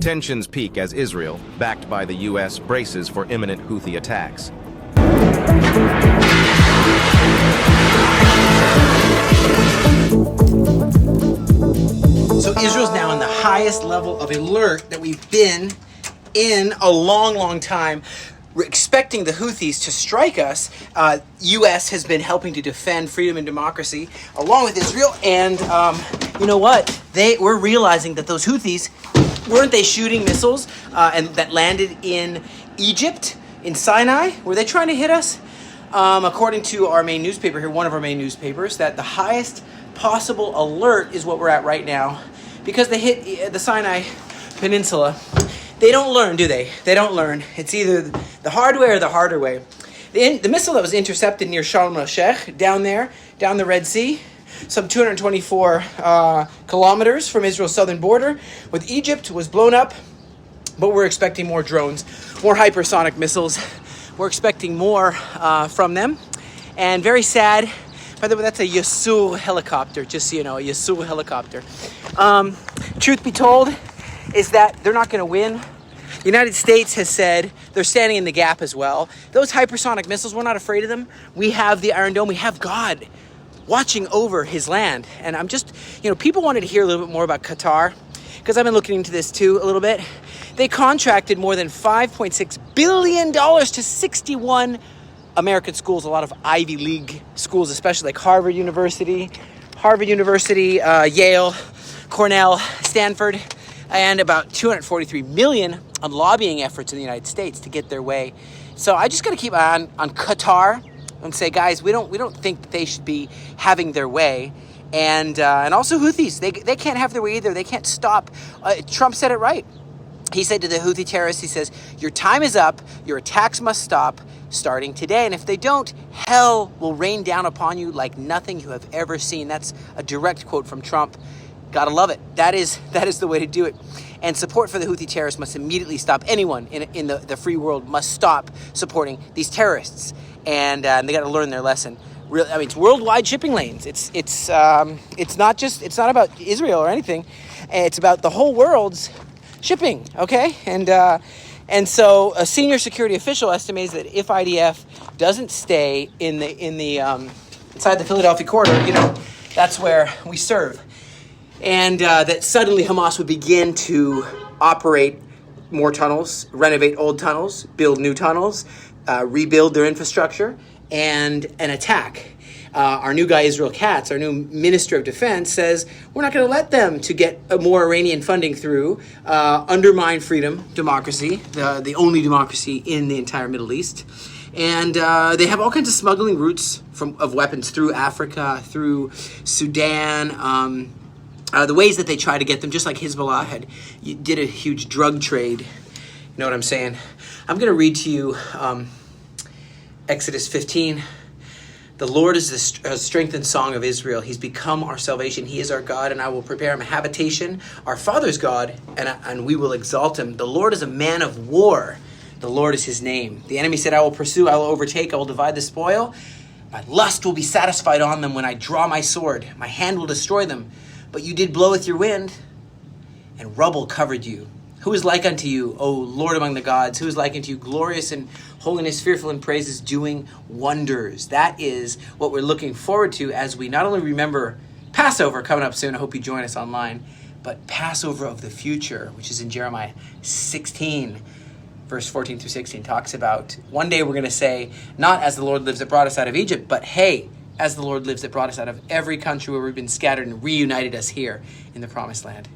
Tensions peak as Israel, backed by the U.S., braces for imminent Houthi attacks. So Israel's now in the highest level of alert that we've been in a long, long time. We're expecting the Houthis to strike us. U.S. has been helping to defend freedom and democracy along with Israel. And you know what? We're realizing that those Houthis, weren't they shooting missiles and that landed in Egypt, in Sinai? Were they trying to hit us? According to our main newspaper here, one of our main newspapers, that the highest possible alert is what we're at right now because they hit the Sinai Peninsula. They don't learn, do they? They don't learn. It's either the hard way or the harder way. The missile that was intercepted near Sharm el-Sheikh, down there, down the Red Sea, some 224 kilometers from Israel's southern border with Egypt, was blown up. But we're expecting more drones, more hypersonic missiles. We're expecting more from them. And very sad. By the way, that's a Yasur helicopter, just so you know, a Yasur helicopter. Truth be told, is that they're not going to win. The United States has said they're standing in the gap as well. Those hypersonic missiles, we're not afraid of them. We have the Iron Dome. We have God watching over his land. And I'm just, people wanted to hear a little bit more about Qatar because I've been looking into this too a little bit. They contracted more than $5.6 billion to 61 American schools, a lot of Ivy League schools, especially like Harvard University, Yale, Cornell, Stanford, and about $243 million on lobbying efforts in the United States to get their way. So I just got to keep an eye on Qatar and say, guys, we don't think that they should be having their way. And also Houthis, they can't have their way either. They can't stop. Trump said it right. He said to the Houthi terrorists, he says, your time is up. Your attacks must stop starting today. And if they don't, hell will rain down upon you like nothing you have ever seen. That's a direct quote from Trump. Gotta love it. That is the way to do it. And support for the Houthi terrorists must immediately stop. Anyone in the free world must stop supporting these terrorists. And they got to learn their lesson. It's worldwide shipping lanes. It's not about Israel or anything. It's about the whole world's shipping. Okay, and so a senior security official estimates that if IDF doesn't stay in the inside the Philadelphia corridor, that's where we serve. And that suddenly Hamas would begin to operate more tunnels, renovate old tunnels, build new tunnels, rebuild their infrastructure, and attack. Our new guy, Israel Katz, our new Minister of Defense, says we're not going to let them to get more Iranian funding through, undermine freedom, democracy, the only democracy in the entire Middle East. And they have all kinds of smuggling routes of weapons through Africa, through Sudan, the ways that they try to get them, just like Hezbollah did a huge drug trade. You know what I'm saying? I'm going to read to you Exodus 15. The Lord is the strength and song of Israel. He's become our salvation. He is our God, and I will prepare him a habitation. Our Father's God, and we will exalt him. The Lord is a man of war. The Lord is his name. The enemy said, I will pursue, I will overtake, I will divide the spoil. My lust will be satisfied on them when I draw my sword. My hand will destroy them. But you did blow with your wind, and rubble covered you. Who is like unto you, O Lord among the gods? Who is like unto you, glorious in holiness, fearful in praises, doing wonders? That is what we're looking forward to as we not only remember Passover coming up soon, I hope you join us online, but Passover of the future, which is in Jeremiah 16, verse 14 through 16, talks about one day we're going to say, not as the Lord lives that brought us out of Egypt, but hey, as the Lord lives that brought us out of every country where we've been scattered and reunited us here in the promised land.